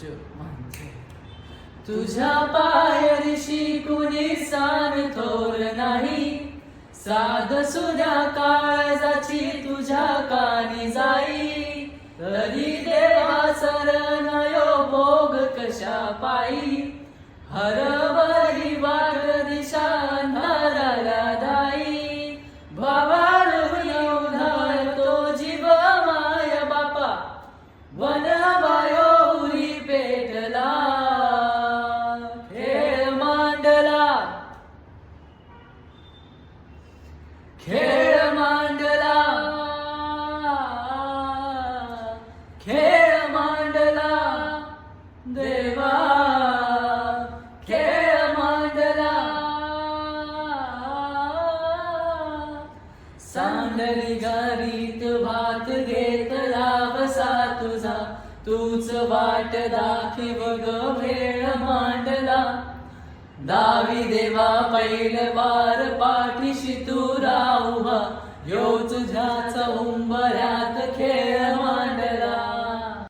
गोष्ट म्हणजे तुझ्या पायरीशी कुणी सान थोर नाही, साध सुद्या काळजाची तुझ्या कानी जाई, तरी देवा शरण यो भोग कशा पायी, हरवली वाट दिशा अंधाराला दाई, भावाळून उधाळतो जीव माय बापा, वन वायो उरी पेटला, खेळ मांडला, खेळ मांडला, खेळ मांडला देवा, खेळ मांडला. सांडली गारीत भात घेतला बसा तुझा, तूच वाट दाखव ग भेळ मांडला, दावी देवा पैल वार पाठीशी तू राहुवा, यो तुझ्याच